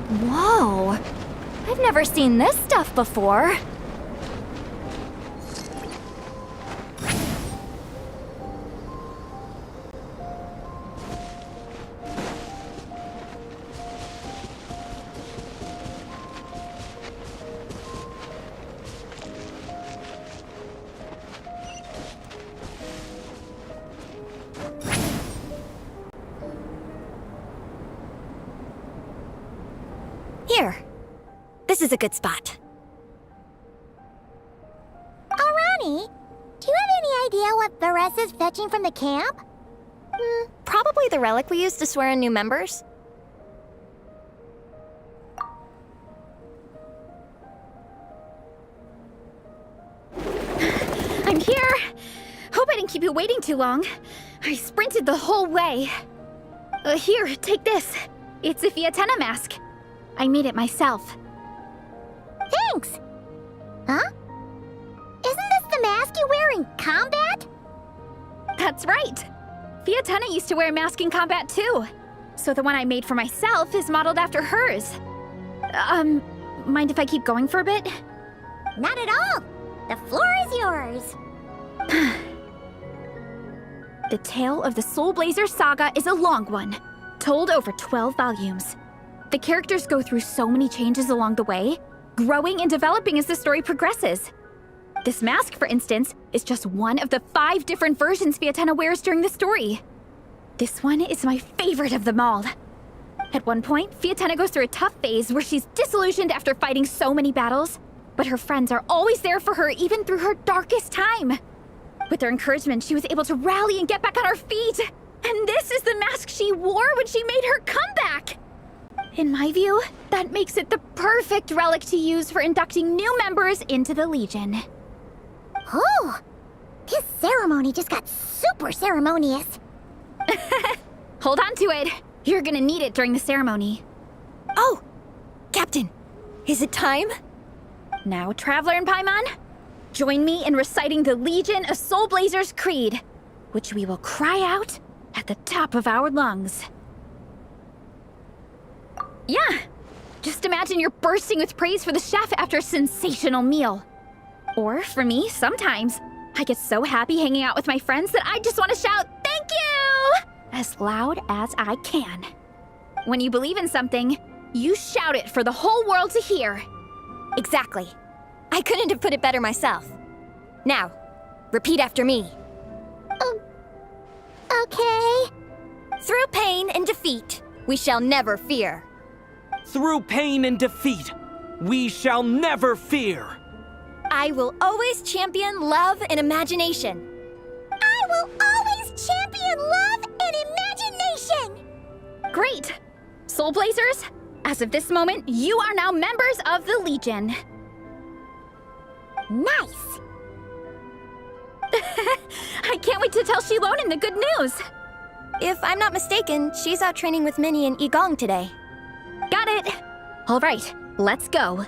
Whoa! I've never seen this stuff before. Here. This is a good spot. Arani, do you have any idea what Vares is fetching from the camp? Probably the relic we used to swear in new members. I'm here! Hope I didn't keep you waiting too long. I sprinted the whole way. Here, take this. It's a Fiatenna mask. I made it myself. Thanks! Huh? Isn't this the mask you wear in combat? That's right! Fiatenna used to wear a mask in combat too. So the one I made for myself is modeled after hers. Mind if I keep going for a bit? Not at all! The floor is yours! The tale of the Soul Blazer saga is a long one, told over 12 volumes. The characters go through so many changes along the way, growing and developing as the story progresses. This mask, for instance, is just one of the 5 different versions Fiatenna wears during the story. This one is my favorite of them all. At one point, Fiatenna goes through a tough phase where she's disillusioned after fighting so many battles, but her friends are always there for her even through her darkest time. With their encouragement, she was able to rally and get back on her feet. And this is the mask she wore when she made her comeback! In my view, that makes it the perfect relic to use for inducting new members into the Legion. Oh! This ceremony just got super ceremonious. Hold on to it. You're gonna need it during the ceremony. Oh! Captain, is it time? Now, Traveler and Paimon, join me in reciting the Legion of Soul Blazers Creed, which we will cry out at the top of our lungs. Yeah, just imagine you're bursting with praise for the chef after a sensational meal. Or, for me, sometimes, I get so happy hanging out with my friends that I just want to shout, "Thank you!" as loud as I can. When you believe in something, you shout it for the whole world to hear. Exactly. I couldn't have put it better myself. Now, repeat after me. Okay. Through pain and defeat, we shall never fear. Through pain and defeat, we shall never fear. I will always champion love and imagination. I will always champion love and imagination! Great! Soul Blazers, as of this moment, you are now members of the Legion. Nice! I can't wait to tell Shilonen the good news. If I'm not mistaken, she's out training with Minnie and Igong today. Got it. All right, let's go.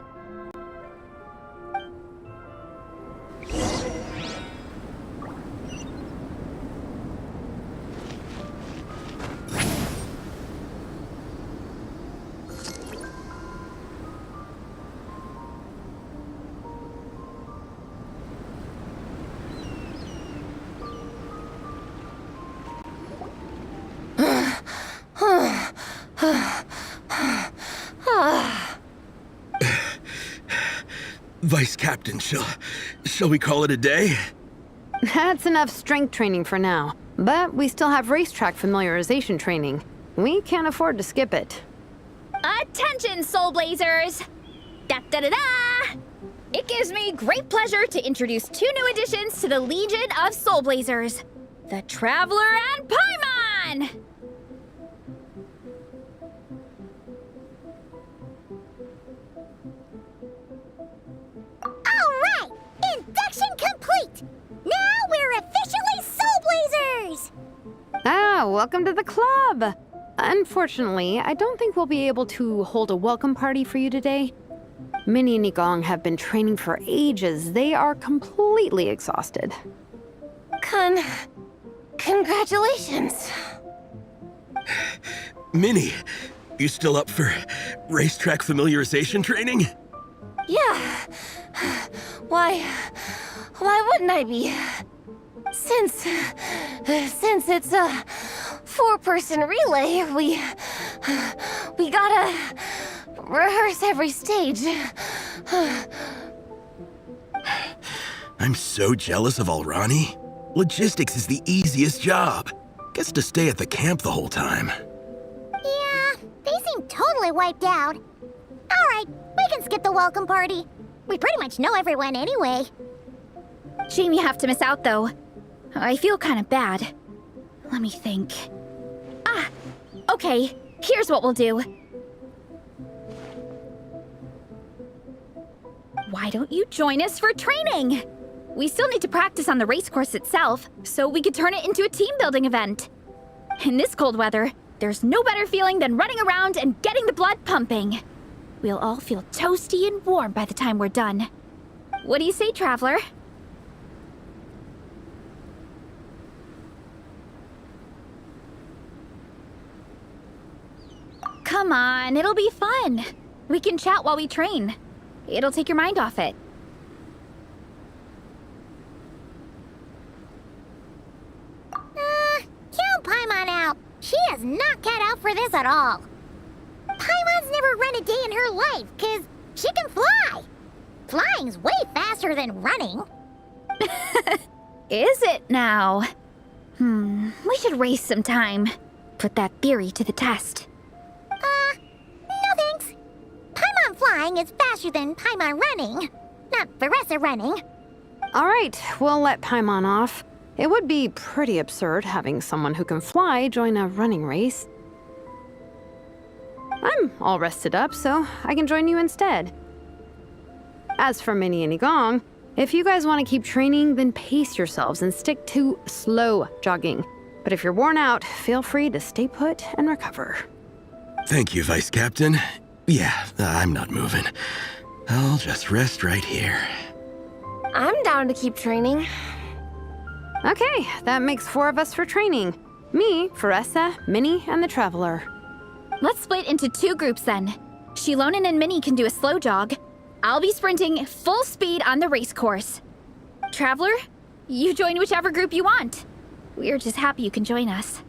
Vice Captain, shall we call it a day? That's enough strength training for now. But we still have racetrack familiarization training. We can't afford to skip it. Attention, Soul Blazers! Da-da-da-da! It gives me great pleasure to introduce two new additions to the Legion of Soul Blazers, the Traveler and Paimon! All right, induction complete. Now we're officially Soul Blazers. Ah, welcome to the club! Unfortunately, I don't think we'll be able to hold a welcome party for you today. Minnie and Nigong have been training for ages. They are completely exhausted. Congratulations. Minnie, you still up for racetrack familiarization training? Yeah. Why wouldn't I be? Since it's a four-person relay, we gotta rehearse every stage. I'm so jealous of Alrani. Logistics is the easiest job. Gets to stay at the camp the whole time. Yeah, they seem totally wiped out. All right, we can skip the welcome party. We pretty much know everyone anyway. Shame you have to miss out, though. I feel kind of bad. Let me think. Ah, okay. Here's what we'll do. Why don't you join us for training? We still need to practice on the race course itself, so we could turn it into a team-building event. In this cold weather, there's no better feeling than running around and getting the blood pumping. We'll all feel toasty and warm by the time we're done. What do you say, Traveler? Come on, it'll be fun. We can chat while we train. It'll take your mind off it. Count Paimon out. She is not cut out for this at all. Paimon's never run a day in her life, 'cause she can fly. Flying's way faster than running. Is it now? We should race sometime. Put that theory to the test. No thanks. Paimon flying is faster than Paimon running. Not Veressa running. All right, we'll let Paimon off. It would be pretty absurd having someone who can fly join a running race. I'm all rested up, so I can join you instead. As for Minnie and Nigong, if you guys want to keep training, then pace yourselves and stick to slow jogging. But if you're worn out, feel free to stay put and recover. Thank you, Vice Captain. Yeah, I'm not moving. I'll just rest right here. I'm down to keep training. Okay, that makes 4 of us for training. Me, Veressa, Minnie, and the Traveler. Let's split into 2 groups then. Shilonen and Minnie can do a slow jog. I'll be sprinting full speed on the race course. Traveler, you join whichever group you want. We're just happy you can join us.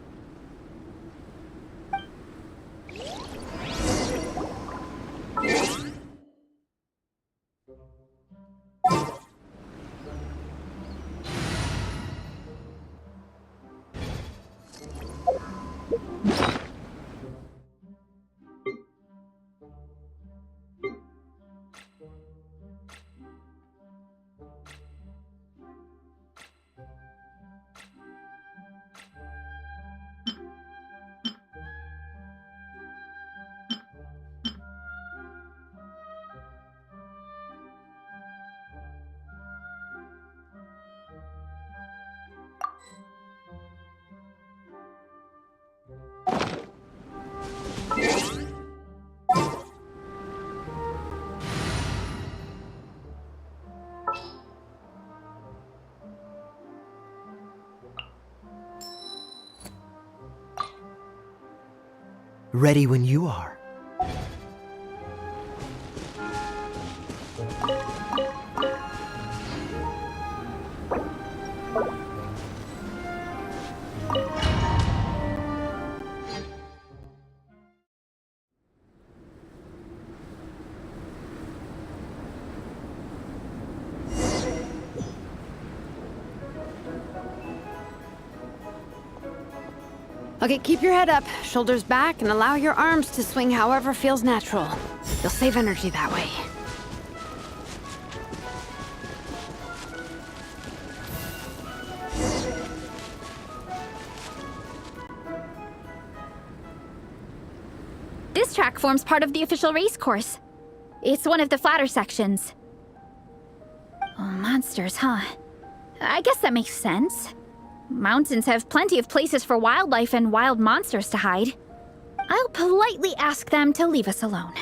Ready when you are. Okay, keep your head up, shoulders back, and allow your arms to swing however feels natural. You'll save energy that way. track forms part of the official race course. It's one of the flatter sections. Oh, monsters, huh? I guess that makes sense. Mountains have plenty of places for wildlife and wild monsters to hide. I'll politely ask them to leave us alone.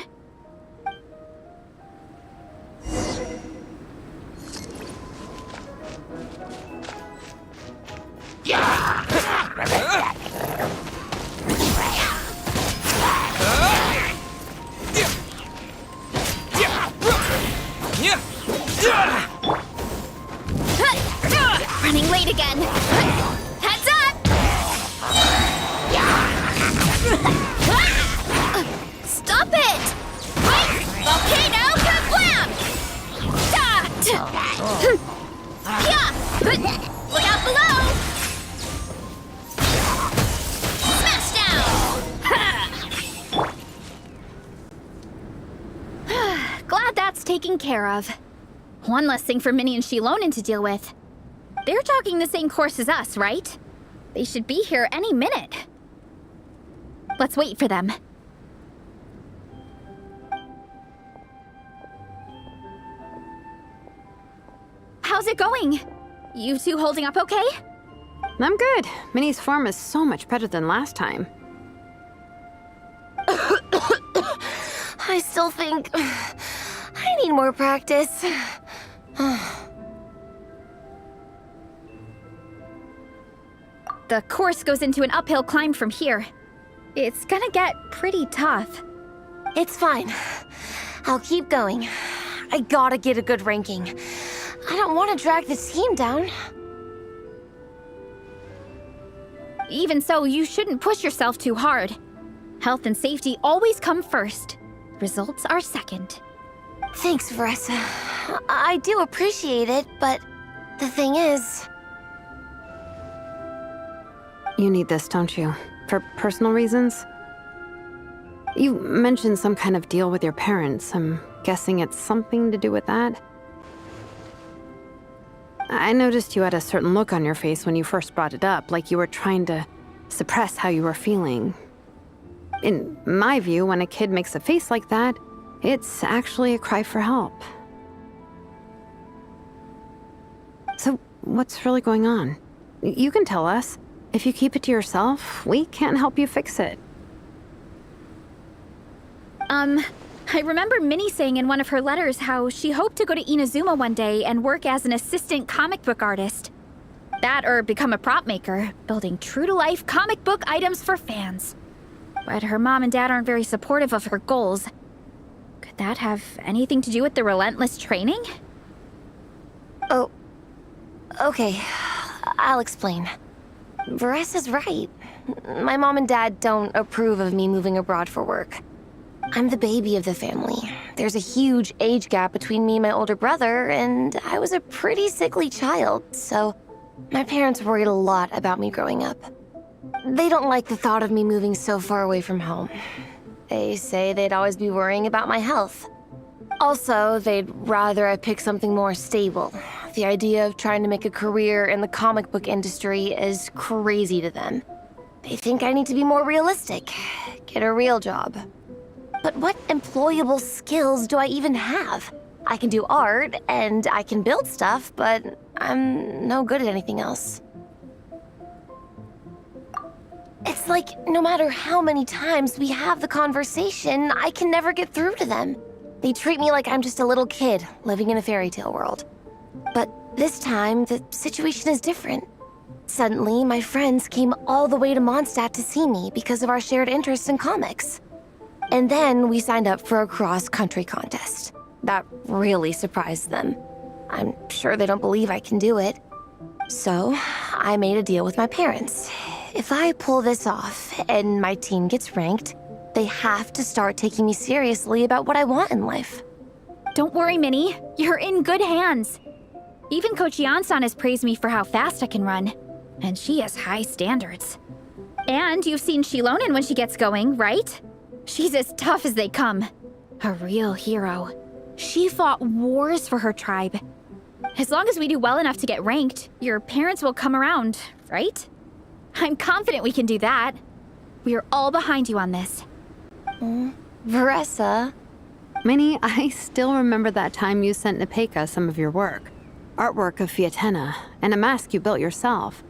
Running late again. Heads up! Stop it! Volcano kablam! Look out below! Smash down! Glad that's taken care of. One less thing for Minnie and Shilonen to deal with. They're jogging the same course as us, right? They should be here any minute. Let's wait for them. How's it going? You two holding up okay? I'm good. Minnie's form is so much better than last time. I still think I need more practice. The course goes into an uphill climb from here. It's gonna get pretty tough. It's fine. I'll keep going. I gotta get a good ranking. I don't want to drag this team down. Even so, you shouldn't push yourself too hard. Health and safety always come first. Results are second. Thanks, Veressa. I do appreciate it, but the thing is... You need this, don't you? For personal reasons? You mentioned some kind of deal with your parents. I'm guessing it's something to do with that? I noticed you had a certain look on your face when you first brought it up, like you were trying to suppress how you were feeling. In my view, when a kid makes a face like that, it's actually a cry for help. So, what's really going on? You can tell us. If you keep it to yourself, we can't help you fix it. I remember Minnie saying in one of her letters how she hoped to go to Inazuma one day and work as an assistant comic book artist. That or become a prop maker, building true-to-life comic book items for fans. But her mom and dad aren't very supportive of her goals. Could that have anything to do with the relentless training? Oh, okay. I'll explain. Veressa's right. My mom and dad don't approve of me moving abroad for work. I'm the baby of the family. There's a huge age gap between me and my older brother, and I was a pretty sickly child, so my parents worried a lot about me growing up. They don't like the thought of me moving so far away from home. They say they'd always be worrying about my health. Also, they'd rather I pick something more stable. The idea of trying to make a career in the comic book industry is crazy to them. They think I need to be more realistic, get a real job. But what employable skills do I even have? I can do art, and I can build stuff, but I'm no good at anything else. It's like, no matter how many times we have the conversation, I can never get through to them. They treat me like I'm just a little kid living in a fairy tale world. But this time, the situation is different. Suddenly, my friends came all the way to Mondstadt to see me because of our shared interest in comics. And then we signed up for a cross-country contest. That really surprised them. I'm sure they don't believe I can do it. So, I made a deal with my parents. If I pull this off and my team gets ranked, they have to start taking me seriously about what I want in life. Don't worry, Minnie. You're in good hands. Even Coach Jansan has praised me for how fast I can run. And she has high standards. And you've seen Shilonen when she gets going, right? She's as tough as they come. A real hero. She fought wars for her tribe. As long as we do well enough to get ranked, your parents will come around, right? I'm confident we can do that. We are all behind you on this. Veressa, Minnie, I still remember that time you sent Nepeka some of your work. Artwork of Fiatenna, and a mask you built yourself.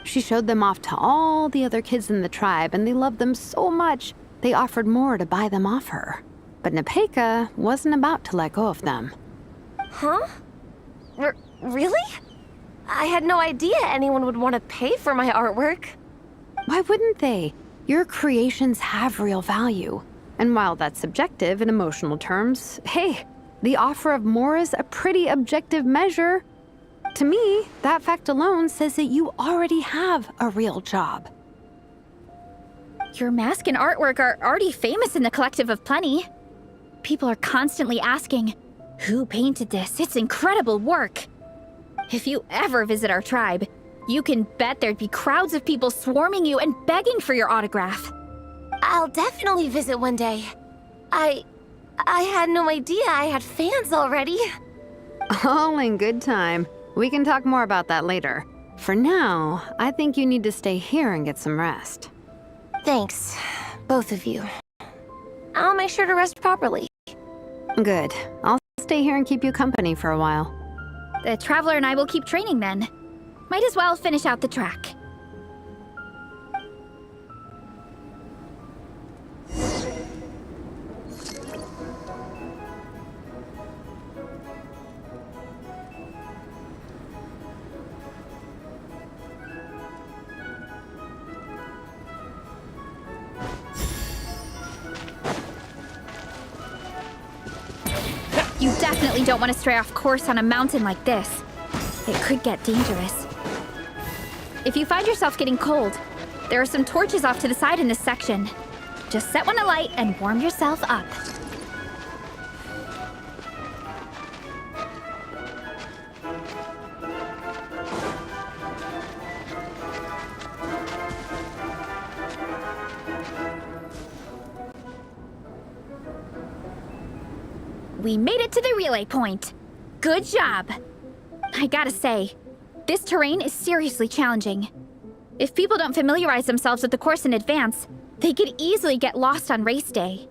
She showed them off to all the other kids in the tribe, and they loved them so much, they offered more to buy them off her. But Nepeka wasn't about to let go of them. huh? Really? I had no idea anyone would want to pay for my artwork. Why wouldn't they? Your creations have real value. And while that's subjective in emotional terms, hey, the offer of more is a pretty objective measure. To me, that fact alone says that you already have a real job. Your mask and artwork are already famous in the Collective of Plenty. People are constantly asking, who painted this? It's incredible work. If you ever visit our tribe, you can bet there'd be crowds of people swarming you and begging for your autograph. I'll definitely visit one day. I had no idea I had fans already. All in good time. We can talk more about that later. For now, I think you need to stay here and get some rest. Thanks, both of you. I'll make sure to rest properly. Good. I'll stay here and keep you company for a while. The Traveler and I will keep training then. Might as well finish out the track. You definitely don't want to stray off course on a mountain like this. It could get dangerous. If you find yourself getting cold, there are some torches off to the side in this section. Just set one alight and warm yourself up. We made it to the relay point. Good job. I gotta say, this terrain is seriously challenging. If people don't familiarize themselves with the course in advance, they could easily get lost on race day.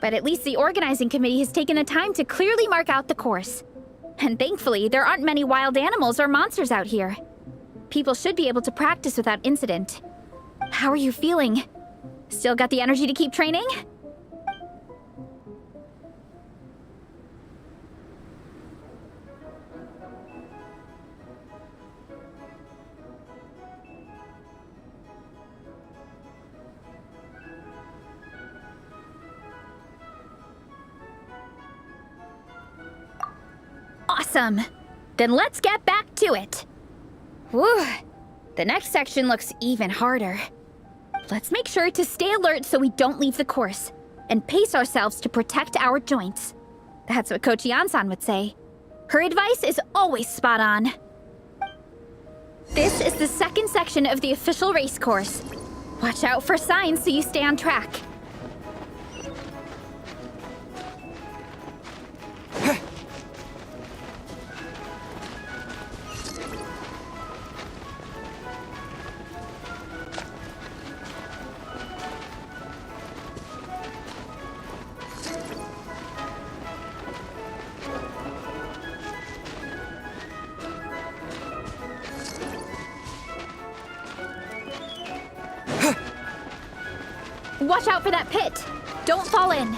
But at least the organizing committee has taken the time to clearly mark out the course. And thankfully, there aren't many wild animals or monsters out here. People should be able to practice without incident. How are you feeling? Still got the energy to keep training? Awesome. Then let's get back to it. Whew. The next section looks even harder. Let's make sure to stay alert so we don't leave the course, and pace ourselves to protect our joints. That's what Coach Yansan would say. Her advice is always spot on. This is the second section of the official race course. Watch out for signs so you stay on track. Watch out for that pit! Don't fall in!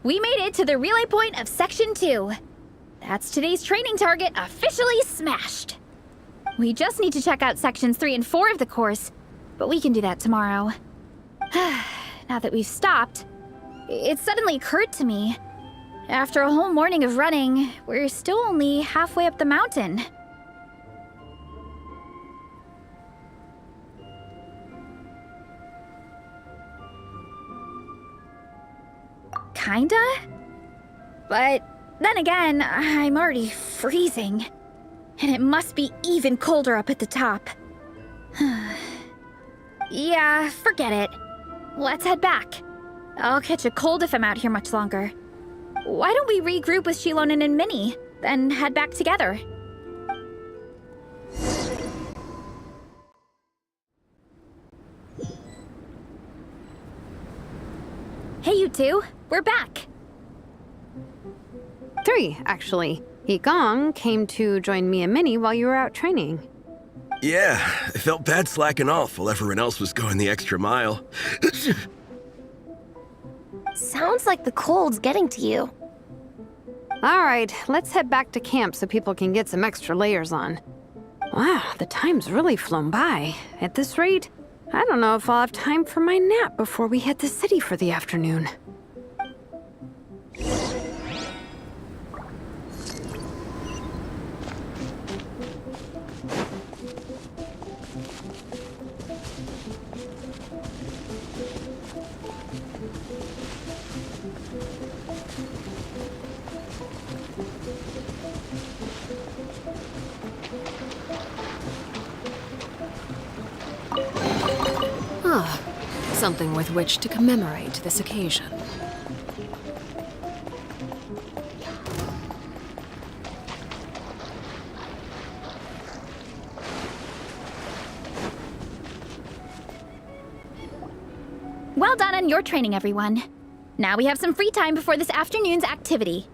We made it to the relay point of Section 2. That's today's training target officially smashed. We just need to check out Sections 3 and 4 of the course, but we can do that tomorrow. Now that we've stopped, it suddenly occurred to me. After a whole morning of running, we're still only halfway up the mountain. Kinda? But then again, I'm already freezing. And it must be even colder up at the top. Yeah, forget it. Let's head back. I'll catch a cold if I'm out here much longer. Why don't we regroup with Shilonen and Minnie, then head back together? Hey, you two. We're back. 3, actually. Gong came to join me and Minnie while you were out training. Yeah, I felt bad slacking off while everyone else was going the extra mile. Sounds like the cold's getting to you. All right, let's head back to camp so people can get some extra layers on. Wow, the time's really flown by. At this rate, I don't know if I'll have time for my nap before we hit the city for the afternoon. Something with which to commemorate this occasion. Well done on your training, everyone. Now we have some free time before this afternoon's activity.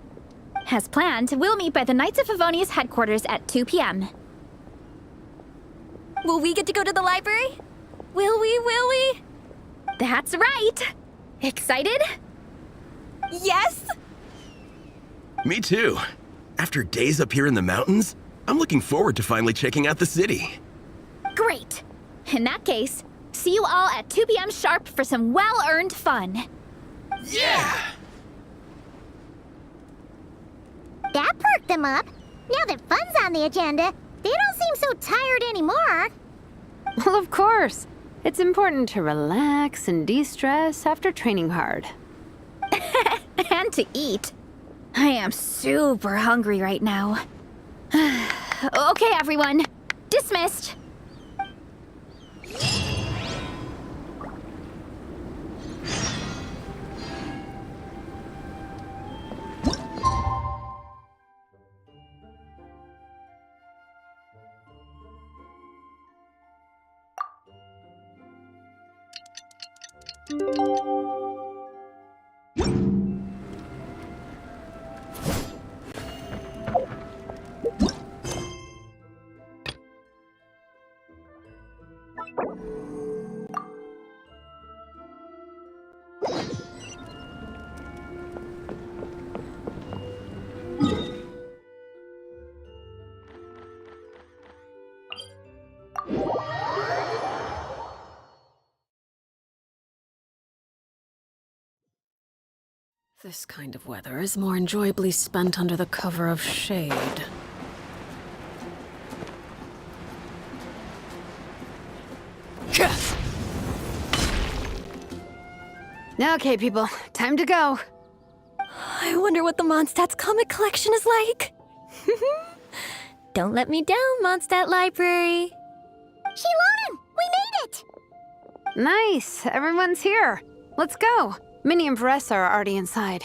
As planned, we'll meet by the Knights of Favonius headquarters at 2 p.m. Will we get to go to the library? Will we? That's right! Excited? Yes! Me too. After days up here in the mountains, I'm looking forward to finally checking out the city. Great! In that case, see you all at 2 p.m. sharp for some well-earned fun. Yeah! That perked them up. Now that fun's on the agenda, they don't seem so tired anymore. Well, of course. It's important to relax and de-stress after training hard. And to eat. I am super hungry right now. Okay, everyone. Dismissed. This kind of weather is more enjoyably spent under the cover of shade. Okay, people, time to go. I wonder what the Mondstadt's comic collection is like. Don't let me down, Mondstadt Library. Shilonen, we made it! Nice, everyone's here. Let's go. Minnie and Varessa are already inside.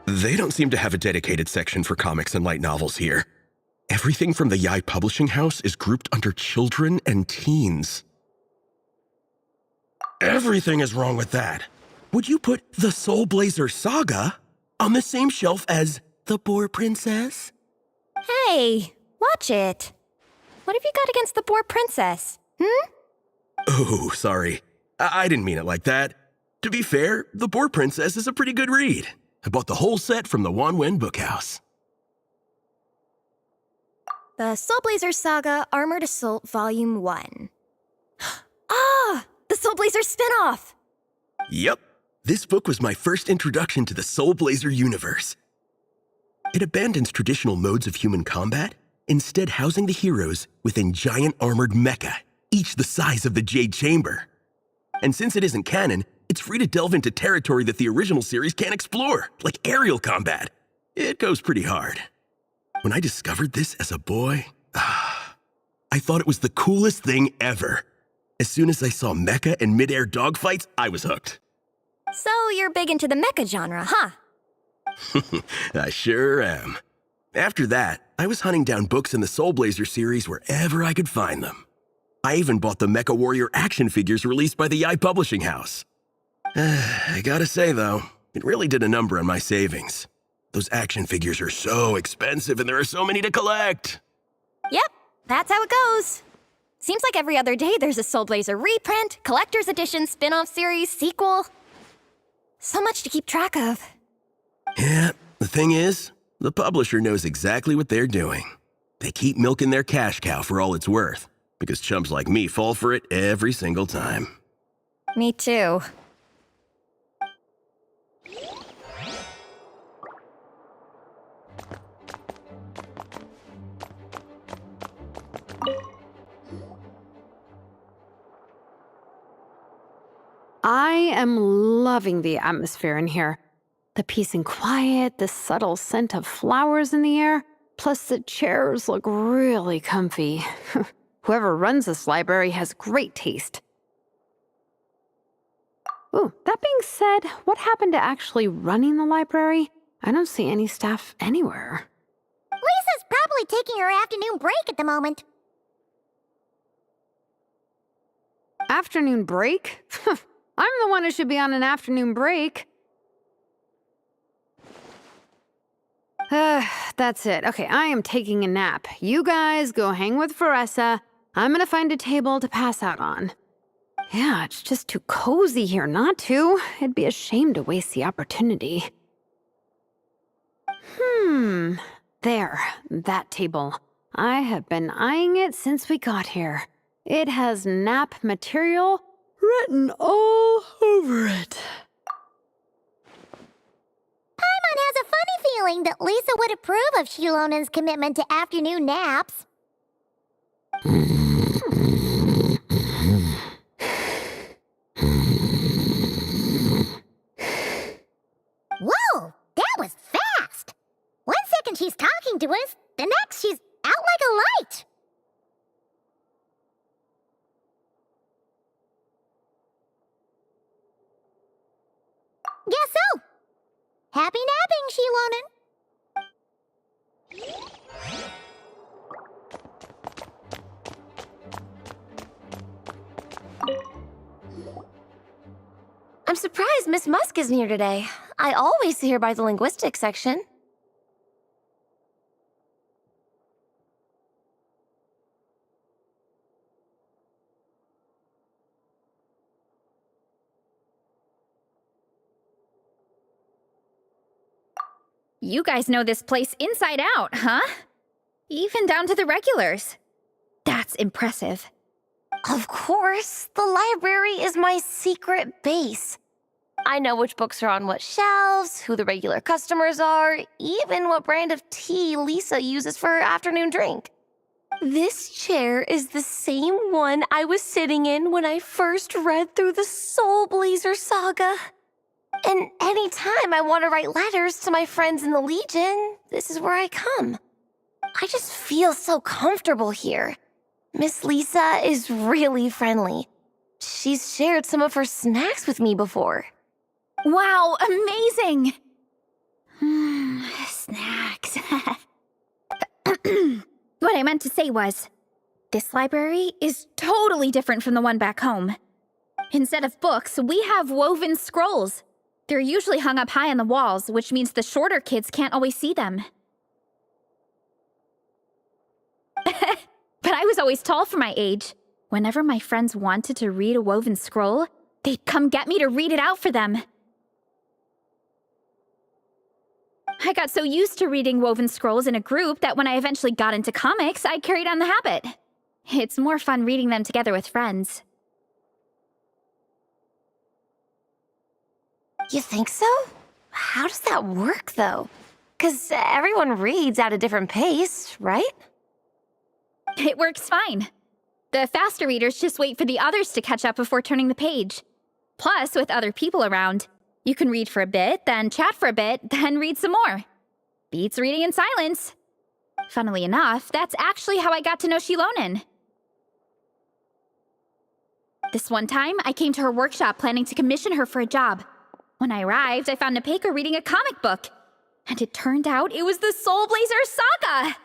They don't seem to have a dedicated section for comics and light novels here. Everything from the Yai Publishing House is grouped under children and teens. Everything is wrong with that. Would you put the Soul Blazer Saga on the same shelf as The Boar Princess? Hey, watch it. What have you got against the Boar Princess? Oh, sorry. I didn't mean it like that. To be fair, The Boar Princess is a pretty good read. I bought the whole set from the Wanwen Bookhouse. The Soul Blazer Saga Armored Assault Volume 1. Ah! The Soul Blazer spin-off! Yep. This book was my first introduction to the Soul Blazer universe. It abandons traditional modes of human combat, instead housing the heroes within giant armored mecha, each the size of the Jade Chamber. And since it isn't canon, it's free to delve into territory that the original series can't explore, like aerial combat. It goes pretty hard. When I discovered this as a boy, I thought it was the coolest thing ever. As soon as I saw mecha and mid-air dogfights, I was hooked. So you're big into the mecha genre, huh? I sure am. After that, I was hunting down books in the Soul Blazer series wherever I could find them. I even bought the Mecha Warrior action figures released by the Yai Publishing House. I gotta say, though, it really did a number on my savings. Those action figures are so expensive and there are so many to collect. Yep, that's how it goes. Seems like every other day there's a Soul Blazer reprint, collector's edition, spin-off series, sequel. So much to keep track of. Yeah, the thing is, the publisher knows exactly what they're doing. They keep milking their cash cow for all it's worth, because chumps like me fall for it every single time. Me too. I am loving the atmosphere in here. The peace and quiet, the subtle scent of flowers in the air, plus the chairs look really comfy. Whoever runs this library has great taste. Ooh, that being said, what happened to actually running the library? I don't see any staff anywhere. Lisa's probably taking her afternoon break at the moment. Afternoon break? I'm the one who should be on an afternoon break. That's it. Okay, I am taking a nap. You guys go hang with Veressa. I'm gonna find a table to pass out on. Yeah, it's just too cozy here not to. It'd be a shame to waste the opportunity. There, that table. I have been eyeing it since we got here. It has nap material written all over it. Paimon has a funny feeling that Lisa would approve of Shilonen's commitment to afternoon naps. Whoa, that was fast! 1 second she's talking to us, the next she's out like a light. Guess so. Happy napping, Shilonen. I'm surprised Miss Musk isn't here today. I always see her by the linguistics section. You guys know this place inside out, huh? Even down to the regulars. That's impressive. Of course, the library is my secret base. I know which books are on what shelves, who the regular customers are, even what brand of tea Lisa uses for her afternoon drink. This chair is the same one I was sitting in when I first read through the Soul Blazer saga. And anytime I want to write letters to my friends in the Legion, this is where I come. I just feel so comfortable here. Miss Lisa is really friendly. She's shared some of her snacks with me before. Wow, amazing! Snacks. What I meant to say was, this library is totally different from the one back home. Instead of books, we have woven scrolls. They're usually hung up high on the walls, which means the shorter kids can't always see them. But I was always tall for my age. Whenever my friends wanted to read a woven scroll, they'd come get me to read it out for them. I got so used to reading woven scrolls in a group that when I eventually got into comics, I carried on the habit. It's more fun reading them together with friends. You think so? How does that work, though? 'Cause everyone reads at a different pace, right? It works fine. The faster readers just wait for the others to catch up before turning the page. Plus, with other people around, you can read for a bit, then chat for a bit, then read some more. Beats reading in silence. Funnily enough, that's actually how I got to know Shilonen. This one time, I came to her workshop planning to commission her for a job. When I arrived, I found Nepeka reading a comic book. And it turned out it was the Soul Blazer saga!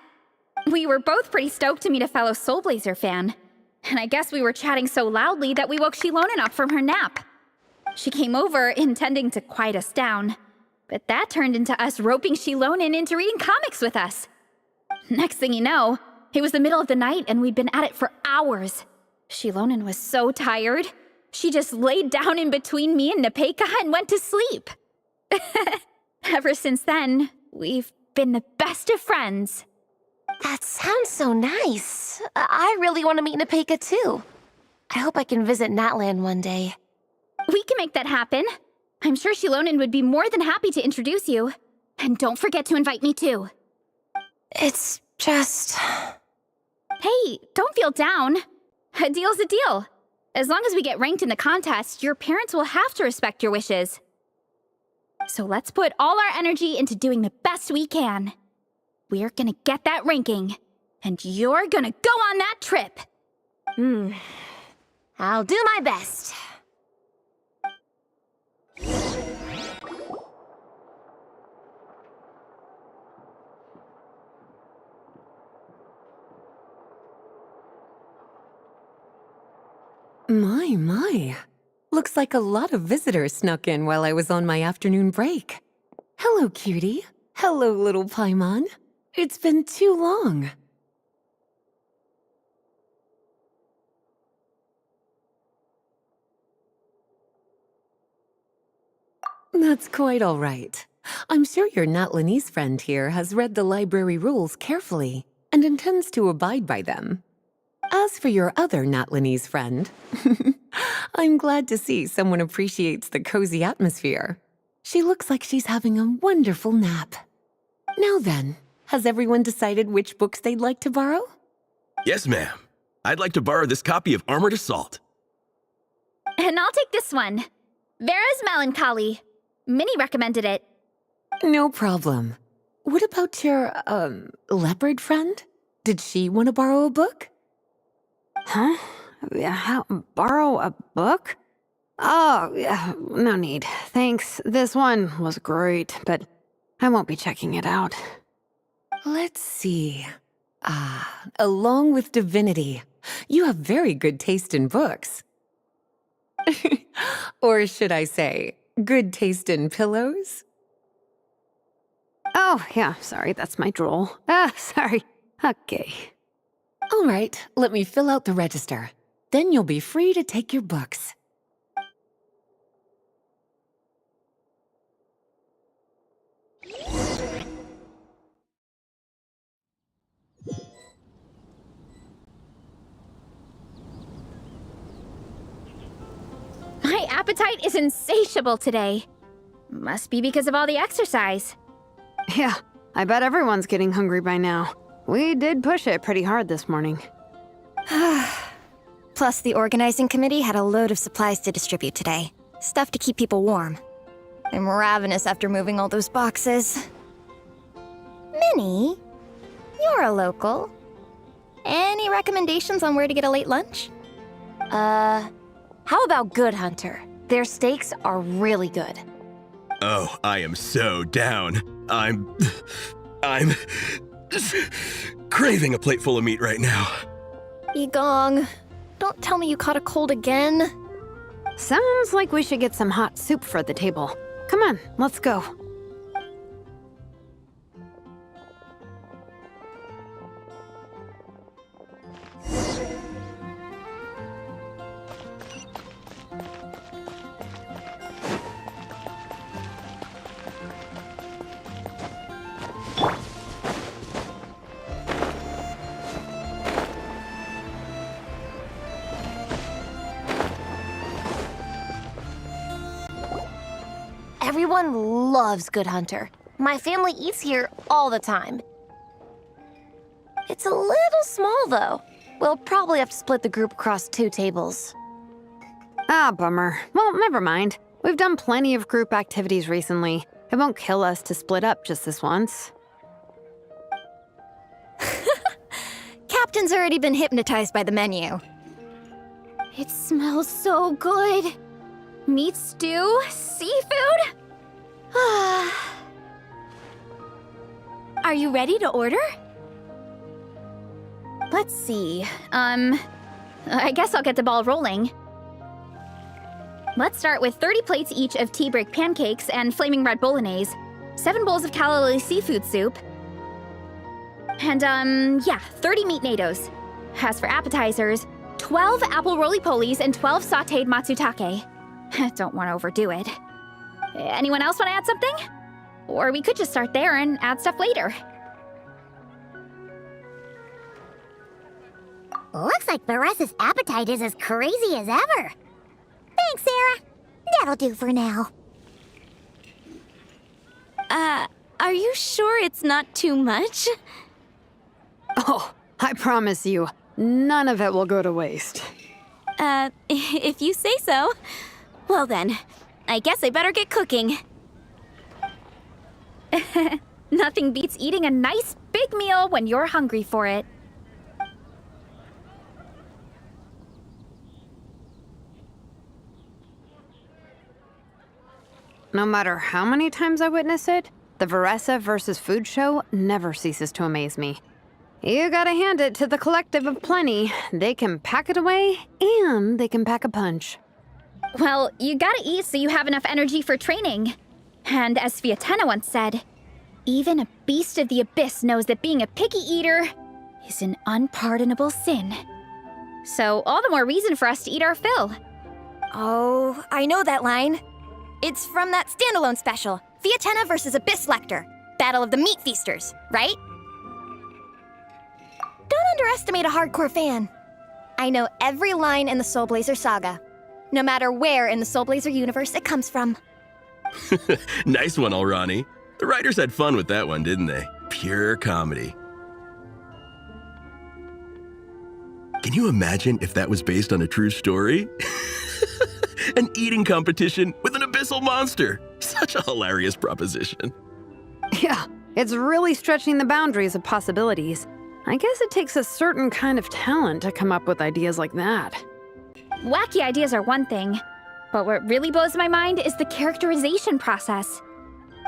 We were both pretty stoked to meet a fellow Soul Blazer fan. And I guess we were chatting so loudly that we woke Shilonen up from her nap. She came over intending to quiet us down. But that turned into us roping Shilonen into reading comics with us. Next thing you know, it was the middle of the night and we'd been at it for hours. Shilonen was so tired. She just laid down in between me and Nepeka and went to sleep. Ever since then, we've been the best of friends. That sounds so nice. I really want to meet Nepeka too. I hope I can visit Natland one day. We can make that happen. I'm sure Shilonen would be more than happy to introduce you. And don't forget to invite me too. It's just... Hey, don't feel down. A deal's a deal. As long as we get ranked in the contest, your parents will have to respect your wishes. So let's put all our energy into doing the best we can. We're gonna get that ranking, and you're gonna go on that trip. I'll do my best. My. Looks like a lot of visitors snuck in while I was on my afternoon break. Hello, cutie. Hello, little Paimon. It's been too long. That's quite all right. I'm sure your Natlanese friend here has read the library rules carefully and intends to abide by them. As for your other Natlanese friend, I'm glad to see someone appreciates the cozy atmosphere. She looks like she's having a wonderful nap. Now then, has everyone decided which books they'd like to borrow? Yes, ma'am. I'd like to borrow this copy of Armored Assault. And I'll take this one. Vera's Melancholy. Minnie recommended it. No problem. What about your, leopard friend? Did she want to borrow a book? Huh? Borrow a book? Oh, yeah, no need. Thanks. This one was great, but I won't be checking it out. Let's see. Along with divinity, you have very good taste in books. Or should I say, good taste in pillows? Oh, yeah, sorry, that's my drool. Sorry. Okay. All right, let me fill out the register. Then you'll be free to take your books. My appetite is insatiable today. Must be because of all the exercise. Yeah, I bet everyone's getting hungry by now. We did push it pretty hard this morning. Plus, the organizing committee had a load of supplies to distribute today. Stuff to keep people warm. I'm ravenous after moving all those boxes. Minnie, you're a local. Any recommendations on where to get a late lunch? How about Good Hunter? Their steaks are really good. Oh, I am so down. I'm craving a plate full of meat right now. Igong, don't tell me you caught a cold again. Sounds like we should get some hot soup for the table. Come on, let's go. Everyone loves Good Hunter. My family eats here all the time. It's a little small, though. We'll probably have to split the group across 2 tables. Ah, bummer. Well, never mind. We've done plenty of group activities recently. It won't kill us to split up just this once. Captain's already been hypnotized by the menu. It smells so good. Meat stew? Seafood? Are you ready to order? Let's see. I guess I'll get the ball rolling. Let's start with 30 plates each of tea break pancakes and flaming red bolognese, 7 bowls of calla seafood soup, and 30 meat natos. As for appetizers, 12 apple roly-polies and 12 sautéed matsutake. Don't want to overdo it. Anyone else want to add something? Or we could just start there and add stuff later. Looks like Baressa's appetite is as crazy as ever. Thanks, Sarah. That'll do for now. Are you sure it's not too much? Oh, I promise you, none of it will go to waste. If you say so. Well then, I guess I better get cooking. Nothing beats eating a nice big meal when you're hungry for it. No matter how many times I witness it, the Veressa versus Food show never ceases to amaze me. You gotta hand it to the collective of plenty. They can pack it away, and they can pack a punch. Well, you gotta eat so you have enough energy for training. And as Fiatena once said, even a beast of the abyss knows that being a picky eater is an unpardonable sin. So all the more reason for us to eat our fill. Oh, I know that line. It's from that standalone special, Fiatena versus Abyss Lecter, Battle of the Meat Feasters, right? Don't underestimate a hardcore fan. I know every line in the Soul Blazer saga, no matter where in the Soul Blazer universe it comes from. Nice one, Alrani. The writers had fun with that one, didn't they? Pure comedy. Can you imagine if that was based on a true story? An eating competition with an abyssal monster. Such a hilarious proposition. Yeah, it's really stretching the boundaries of possibilities. I guess it takes a certain kind of talent to come up with ideas like that. Wacky ideas are one thing, But what really blows my mind is the characterization process.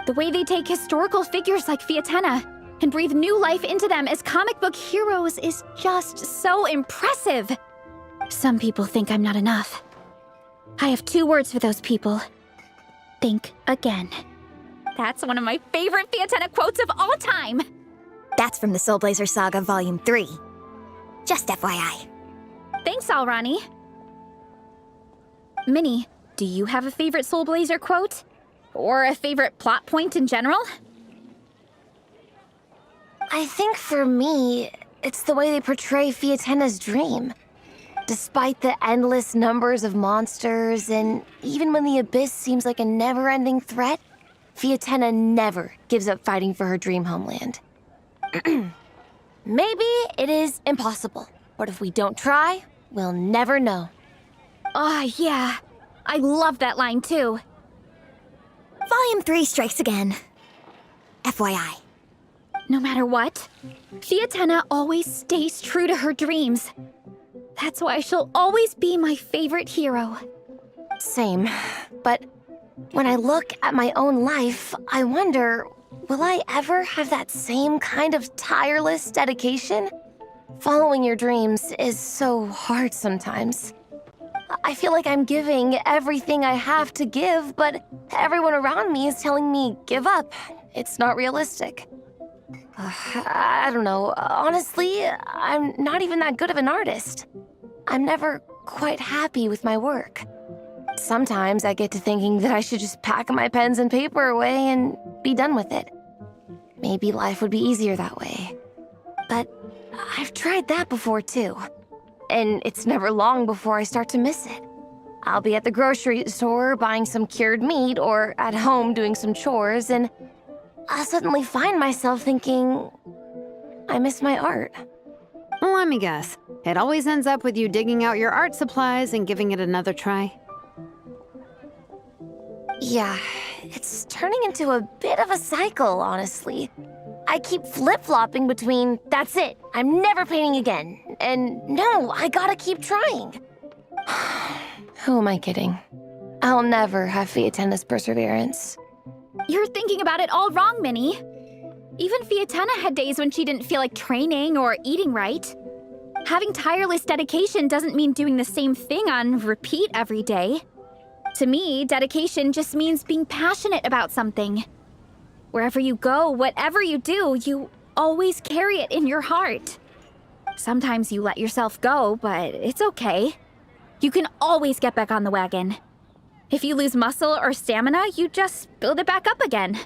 The way they take historical figures like Fiatenna and breathe new life into them as comic book heroes is just so impressive. Some people think I'm not enough. I have 2 words for those people. Think again. That's one of my favorite Fiatenna quotes of all time. That's from the Soul Blazer Saga Volume 3. Just FYI. Thanks, Alrani. Minnie, do you have a favorite Soul Blazer quote? Or a favorite plot point in general? I think for me, it's the way they portray Fiatenna's dream. Despite the endless numbers of monsters, and even when the Abyss seems like a never-ending threat, Fiatenna never gives up fighting for her dream homeland. Maybe it is impossible, but if we don't try, we'll never know. Oh, yeah. I love that line, too. Volume 3 strikes again. FYI. No matter what, Fiatenna always stays true to her dreams. That's why she'll always be my favorite hero. Same, but when I look at my own life, I wonder, will I ever have that same kind of tireless dedication? Following your dreams is so hard sometimes. I feel like I'm giving everything I have to give, but everyone around me is telling me, give up. It's not realistic. I don't know. Honestly, I'm not even that good of an artist. I'm never quite happy with my work. Sometimes I get to thinking that I should just pack my pens and paper away and be done with it. Maybe life would be easier that way. But I've tried that before too. And it's never long before I start to miss it. I'll be at the grocery store buying some cured meat or at home doing some chores, and I'll suddenly find myself thinking, I miss my art. Let me guess. It always ends up with you digging out your art supplies and giving it another try. Yeah, it's turning into a bit of a cycle, honestly. I keep flip-flopping between, that's it, I'm never painting again, and no, I gotta keep trying. Who am I kidding? I'll never have Fiatenna's perseverance. You're thinking about it all wrong, Minnie. Even Fiatenna had days when she didn't feel like training or eating right. Having tireless dedication doesn't mean doing the same thing on repeat every day. To me, dedication just means being passionate about something. Wherever you go, whatever you do, you always carry it in your heart. Sometimes you let yourself go, but it's okay. You can always get back on the wagon. If you lose muscle or stamina, you just build it back up again.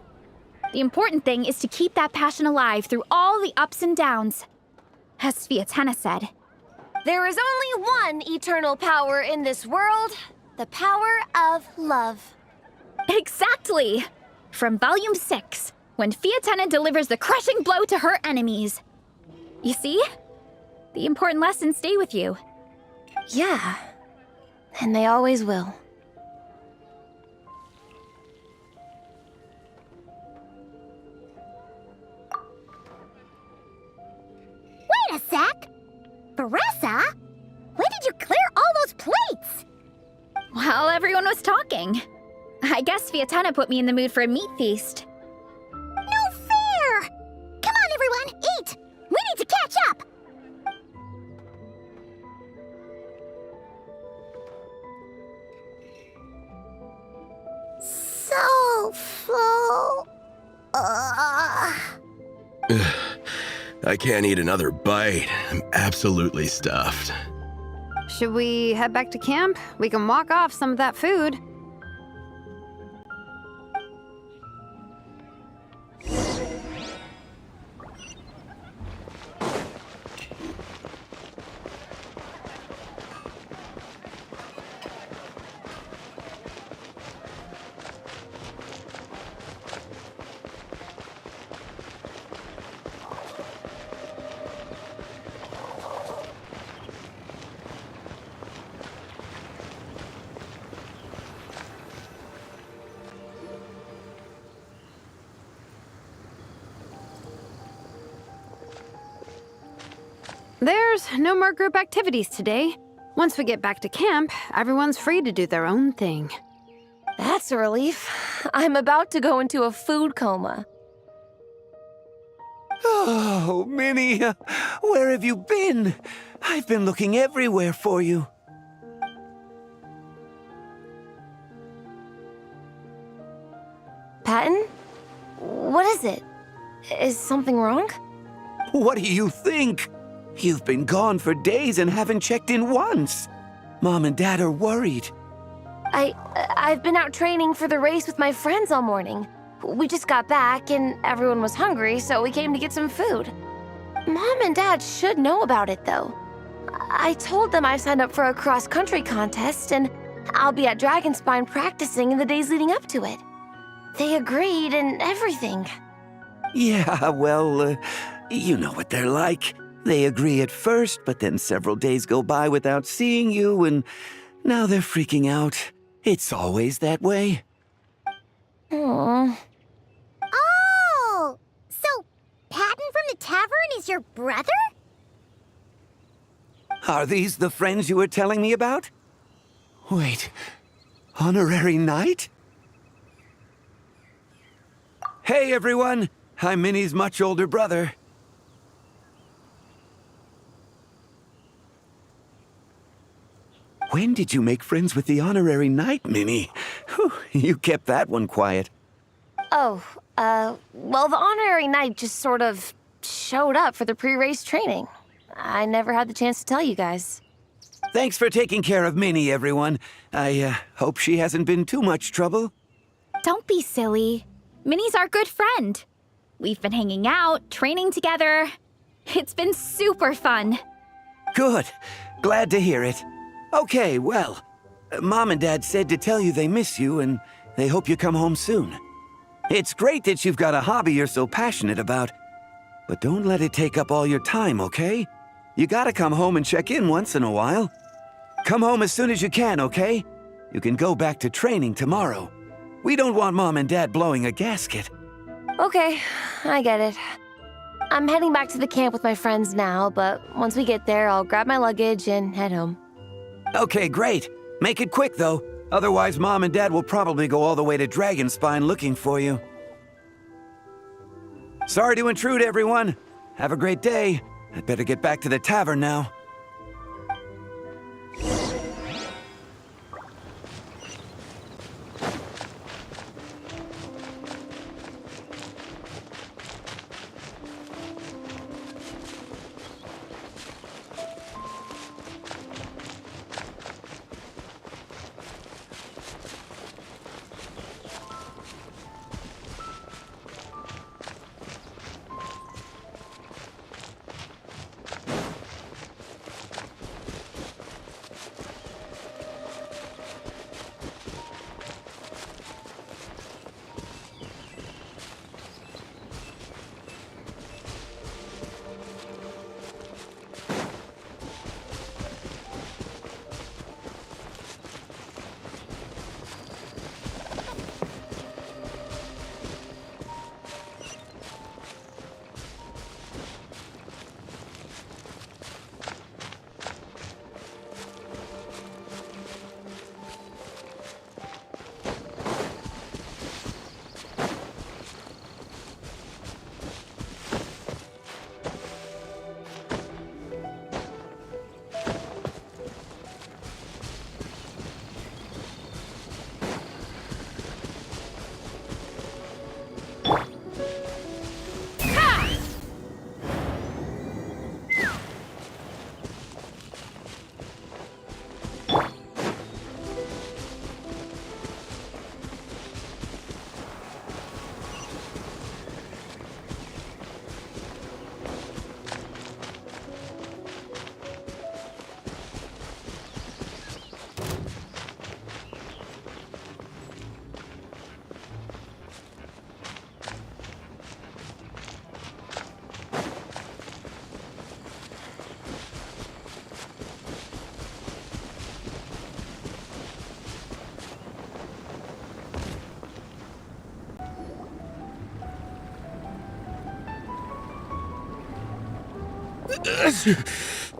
The important thing is to keep that passion alive through all the ups and downs. As Fiatenna said, There is only one eternal power in this world, the power of love. exactly! From Volume 6, when Fiatenna delivers the crushing blow to her enemies. You see? The important lessons stay with you. Yeah, and they always will. Wait a sec! Veressa? When did you clear all those plates? While everyone was talking. I guess Fiatenna put me in the mood for a meat feast. No fair! Come on, everyone, eat! We need to catch up! So full. I can't eat another bite. I'm absolutely stuffed. Should we head back to camp? We can walk off some of that food. There's no more group activities today. Once we get back to camp, everyone's free to do their own thing. That's a relief. I'm about to go into a food coma. Oh, Minnie, where have you been? I've been looking everywhere for you. Patton? What is it? Is something wrong? What do you think? You've been gone for days and haven't checked in once. Mom and Dad are worried. I've been out training for the race with my friends all morning. We just got back and everyone was hungry, so we came to get some food. Mom and Dad should know about it, though. I told them I signed up for a cross-country contest and I'll be at Dragonspine practicing in the days leading up to it. They agreed and everything. Yeah, well, you know what they're like. They agree at first, but then several days go by without seeing you, and now they're freaking out. It's always that way. Aww. Oh! So, Patton from the tavern is your brother? Are these the friends you were telling me about? Wait, honorary knight? Hey, everyone! I'm Minnie's much older brother. When did you make friends with the honorary knight, Minnie? Whew, you kept that one quiet. Oh, well, the honorary knight just sort of showed up for the pre-race training. I never had the chance to tell you guys. Thanks for taking care of Minnie, everyone. I hope she hasn't been too much trouble. Don't be silly. Minnie's our good friend. We've been hanging out, training together. It's been super fun. Good. Glad to hear it. Okay, well, Mom and Dad said to tell you they miss you and they hope you come home soon. It's great that you've got a hobby you're so passionate about, but don't let it take up all your time, okay? You gotta come home and check in once in a while. Come home as soon as you can, okay? You can go back to training tomorrow. We don't want Mom and Dad blowing a gasket. Okay, I get it. I'm heading back to the camp with my friends now, but once we get there, I'll grab my luggage and head home. Okay, great. Make it quick, though. Otherwise, Mom and Dad will probably go all the way to Dragonspine looking for you. Sorry to intrude, everyone. Have a great day. I'd better get back to the tavern now.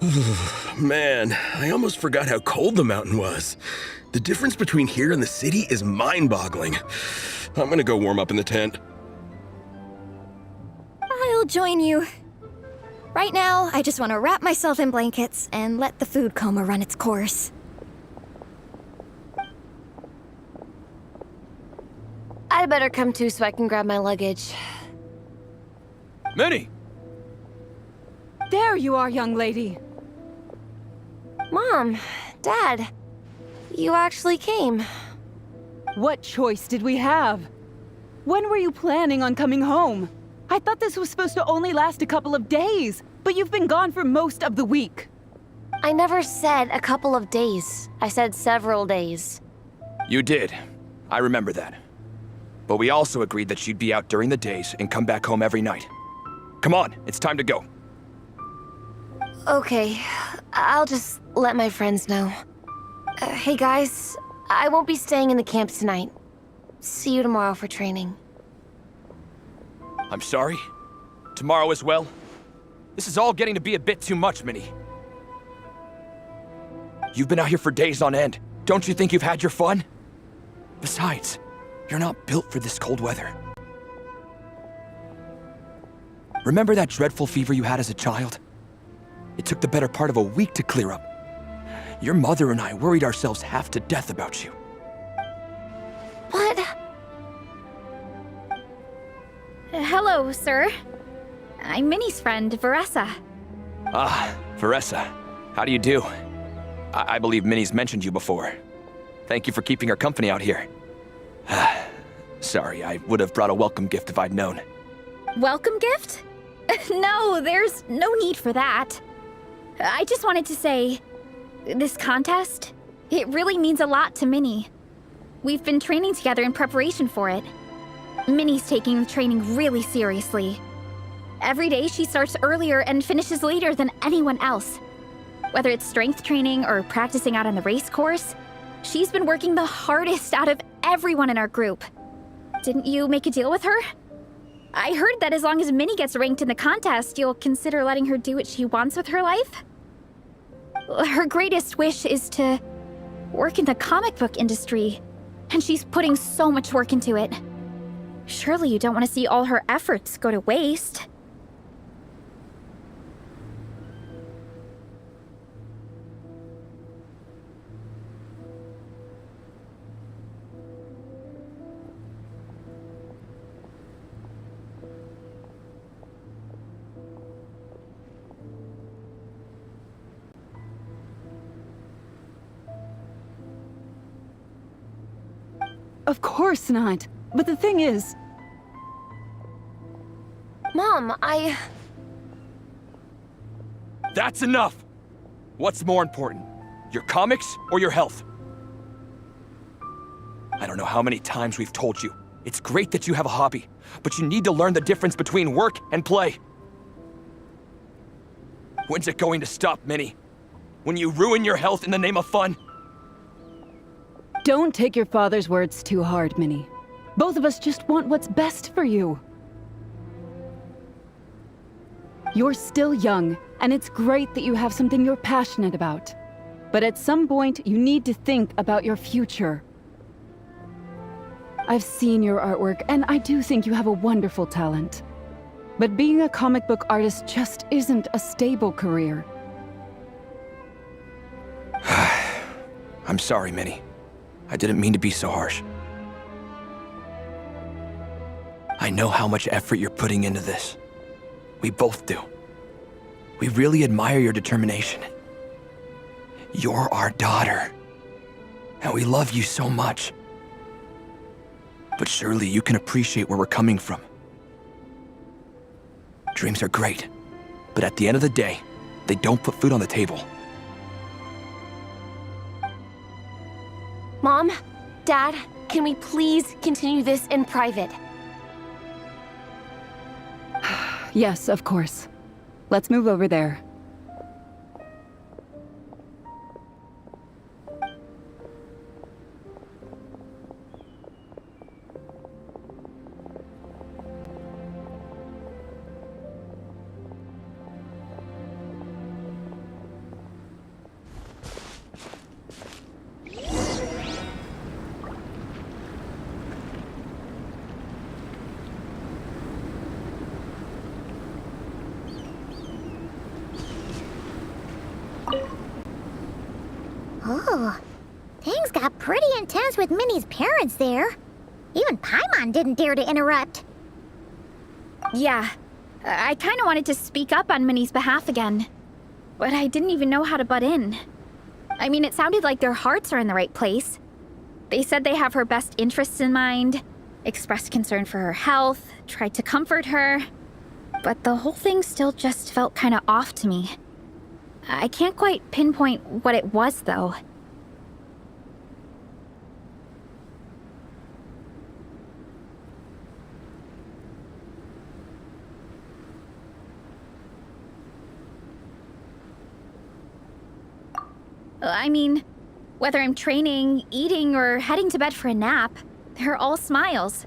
Man, I almost forgot how cold the mountain was. The difference between here and the city is mind-boggling. I'm gonna go warm up in the tent. I'll join you. Right now, I just want to wrap myself in blankets and let the food coma run its course. I better come too so I can grab my luggage. Minnie! There you are, young lady. Mom, Dad, you actually came. What choice did we have? When were you planning on coming home? I thought this was supposed to only last a couple of days, but you've been gone for most of the week. I never said a couple of days. I said several days. You did. I remember that. But we also agreed that she'd be out during the days and come back home every night. Come on, it's time to go. Okay, I'll just let my friends know. Hey guys, I won't be staying in the camp tonight. See you tomorrow for training. I'm sorry. Tomorrow as well. This is all getting to be a bit too much, Minnie. You've been out here for days on end. Don't you think you've had your fun? Besides, you're not built for this cold weather. Remember that dreadful fever you had as a child? It took the better part of a week to clear up. Your mother and I worried ourselves half to death about you. What? Hello, sir. I'm Minnie's friend, Veressa. Ah, Veressa. How do you do? I believe Minnie's mentioned you before. Thank you for keeping her company out here. Sorry, I would have brought a welcome gift if I'd known. Welcome gift? No, there's no need for that. I just wanted to say, this contest, it really means a lot to Minnie. We've been training together in preparation for it. Minnie's taking the training really seriously. Every day she starts earlier and finishes later than anyone else. Whether it's strength training or practicing out on the race course, she's been working the hardest out of everyone in our group. Didn't you make a deal with her? I heard that as long as Minnie gets ranked in the contest, you'll consider letting her do what she wants with her life? Her greatest wish is to work in the comic book industry, and she's putting so much work into it. Surely you don't want to see all her efforts go to waste. Of course not. But the thing is... Mom, That's enough! What's more important, your comics or your health? I don't know how many times we've told you. It's great that you have a hobby, but you need to learn the difference between work and play. When's it going to stop, Minnie? When you ruin your health in the name of fun? Don't take your father's words too hard, Minnie. Both of us just want what's best for you. You're still young, and it's great that you have something you're passionate about. But at some point, you need to think about your future. I've seen your artwork, and I do think you have a wonderful talent. But being a comic book artist just isn't a stable career. I'm sorry, Minnie. I didn't mean to be so harsh. I know how much effort you're putting into this. We both do. We really admire your determination. You're our daughter, and we love you so much. But surely you can appreciate where we're coming from. Dreams are great, but at the end of the day, they don't put food on the table. Mom, Dad, can we please continue this in private? Yes, of course. Let's move over there. Oh, things got pretty intense with Minnie's parents there. Even Paimon didn't dare to interrupt. Yeah, I kind of wanted to speak up on Minnie's behalf again, but I didn't even know how to butt in. I mean, it sounded like their hearts are in the right place. They said they have her best interests in mind, expressed concern for her health, tried to comfort her, but the whole thing still just felt kind of off to me. I can't quite pinpoint what it was, though. I mean, whether I'm training, eating, or heading to bed for a nap, they're all smiles.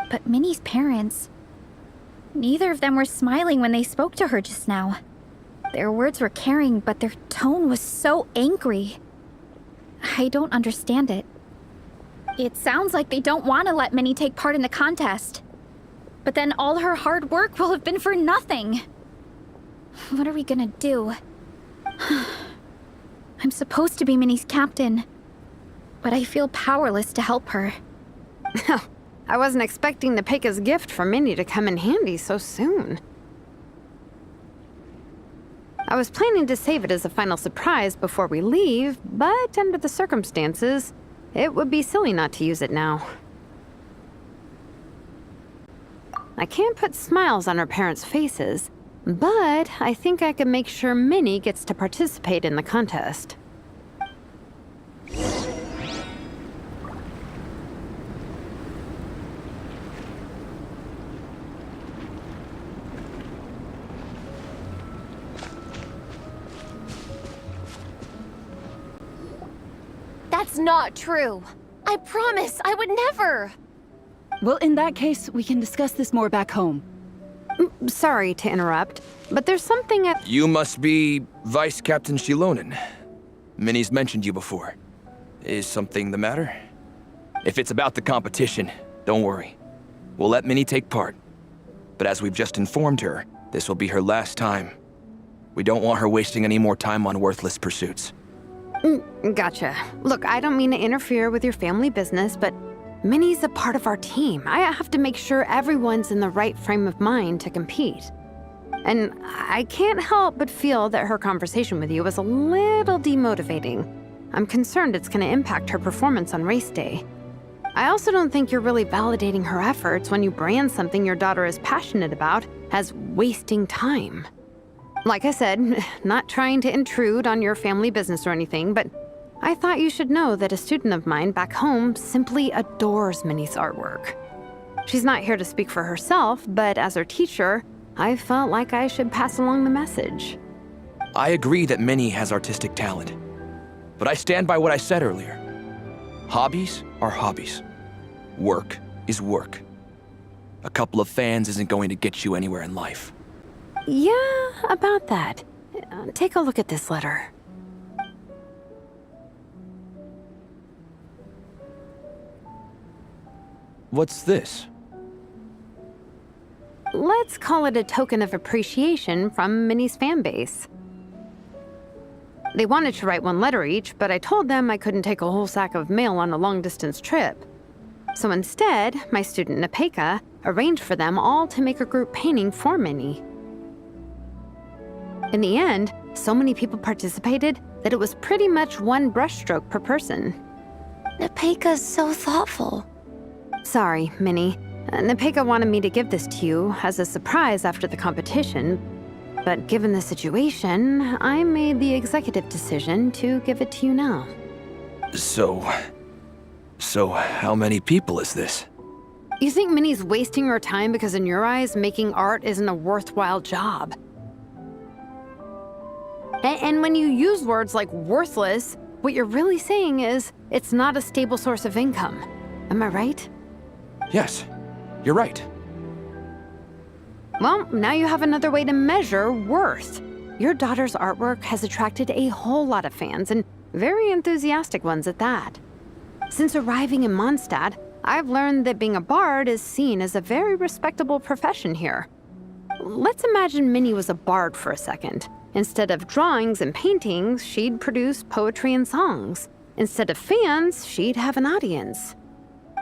But Minnie's parents, neither of them were smiling when they spoke to her just now. Their words were caring, but their tone was so angry. I don't understand it. It sounds like they don't want to let Minnie take part in the contest. But then all her hard work will have been for nothing. What are we gonna do? I'm supposed to be Minnie's captain, but I feel powerless to help her. I wasn't expecting Nepeka's gift for Minnie to come in handy so soon. I was planning to save it as a final surprise before we leave, but under the circumstances, it would be silly not to use it now. I can't put smiles on her parents' faces, but I think I can make sure Minnie gets to participate in the contest. That's not true. I promise, I would never. Well, in that case, we can discuss this more back home. Sorry to interrupt, but there's something at— You must be Vice Captain Shilonen. Minnie's mentioned you before. Is something the matter? If it's about the competition, don't worry. We'll let Minnie take part. But as we've just informed her, this will be her last time. We don't want her wasting any more time on worthless pursuits. Gotcha. Look, I don't mean to interfere with your family business, but Minnie's a part of our team. I have to make sure everyone's in the right frame of mind to compete. And I can't help but feel that her conversation with you was a little demotivating. I'm concerned it's going to impact her performance on race day. I also don't think you're really validating her efforts when you brand something your daughter is passionate about as wasting time. Like I said, not trying to intrude on your family business or anything, but I thought you should know that a student of mine back home simply adores Minnie's artwork. She's not here to speak for herself, but as her teacher, I felt like I should pass along the message. I agree that Minnie has artistic talent. But I stand by what I said earlier. Hobbies are hobbies. Work is work. A couple of fans isn't going to get you anywhere in life. Yeah, about that. Take a look at this letter. What's this? Let's call it a token of appreciation from Minnie's fan base. They wanted to write one letter each, but I told them I couldn't take a whole sack of mail on a long-distance trip. So instead, my student Nepeka arranged for them all to make a group painting for Minnie. In the end, so many people participated that it was pretty much one brushstroke per person. Nepeka's so thoughtful. Sorry, Minnie. Nepeka wanted me to give this to you as a surprise after the competition, but given the situation, I made the executive decision to give it to you now. So how many people is this? You think Minnie's wasting her time because in your eyes, making art isn't a worthwhile job? And when you use words like worthless, what you're really saying is it's not a stable source of income. Am I right? Yes, you're right. Well, now you have another way to measure worth. Your daughter's artwork has attracted a whole lot of fans, and very enthusiastic ones at that. Since arriving in Mondstadt, I've learned that being a bard is seen as a very respectable profession here. Let's imagine Minnie was a bard for a second. Instead of drawings and paintings, she'd produce poetry and songs. Instead of fans, she'd have an audience.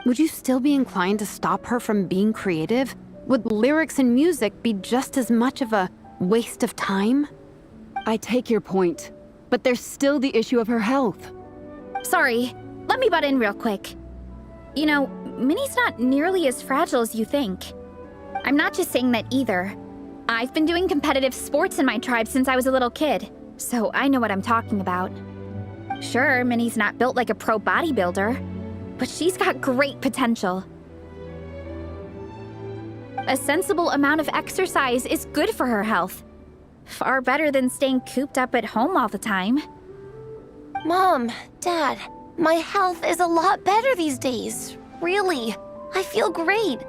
Would you still be inclined to stop her from being creative? Would lyrics and music be just as much of a waste of time? I take your point, but there's still the issue of her health. Sorry, let me butt in real quick. You know, Minnie's not nearly as fragile as you think. I'm not just saying that either. I've been doing competitive sports in my tribe since I was a little kid, so I know what I'm talking about. Sure, Minnie's not built like a pro bodybuilder, but she's got great potential. A sensible amount of exercise is good for her health. Far better than staying cooped up at home all the time. Mom, Dad, my health is a lot better these days. Really, I feel great.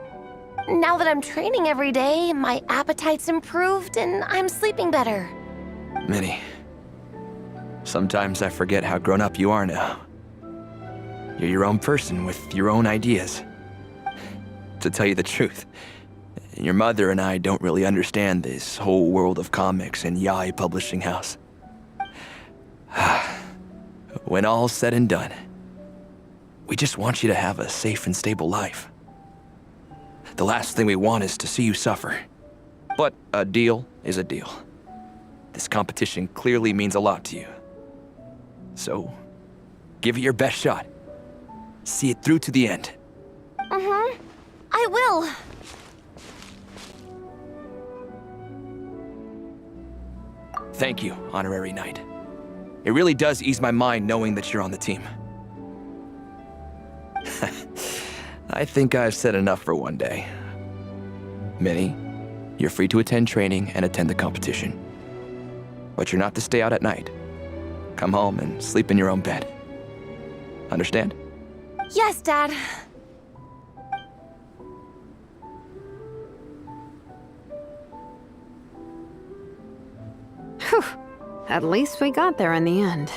Now that I'm training every day, my appetite's improved and I'm sleeping better. Minnie, sometimes I forget how grown up you are now. You're your own person with your own ideas. To tell you the truth, your mother and I don't really understand this whole world of comics and Yai Publishing House. When all's said and done, we just want you to have a safe and stable life. The last thing we want is to see you suffer. But a deal is a deal. This competition clearly means a lot to you. So, give it your best shot. See it through to the end. Mm-hmm. I will. Thank you, Honorary Knight. It really does ease my mind knowing that you're on the team. I think I've said enough for one day. Minnie, you're free to attend training and attend the competition. But you're not to stay out at night. Come home and sleep in your own bed. Understand? Yes, Dad. Whew. At least we got there in the end.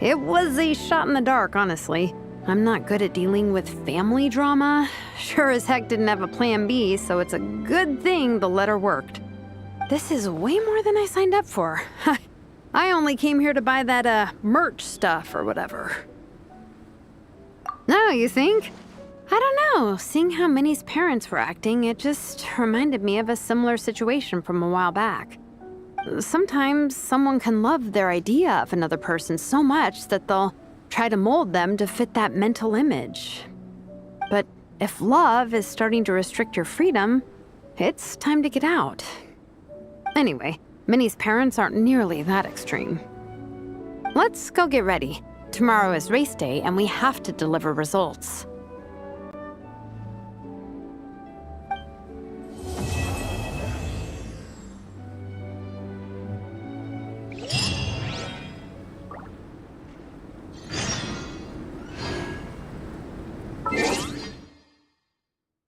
It was a shot in the dark, honestly. I'm not good at dealing with family drama. Sure as heck didn't have a plan B, so it's a good thing the letter worked. This is way more than I signed up for. I only came here to buy that, merch stuff or whatever. No, you think? I don't know. Seeing how Minnie's parents were acting, it just reminded me of a similar situation from a while back. Sometimes someone can love their idea of another person so much that they'll try to mold them to fit that mental image. But if love is starting to restrict your freedom, it's time to get out. Anyway, Minnie's parents aren't nearly that extreme. Let's go get ready. Tomorrow is race day and we have to deliver results.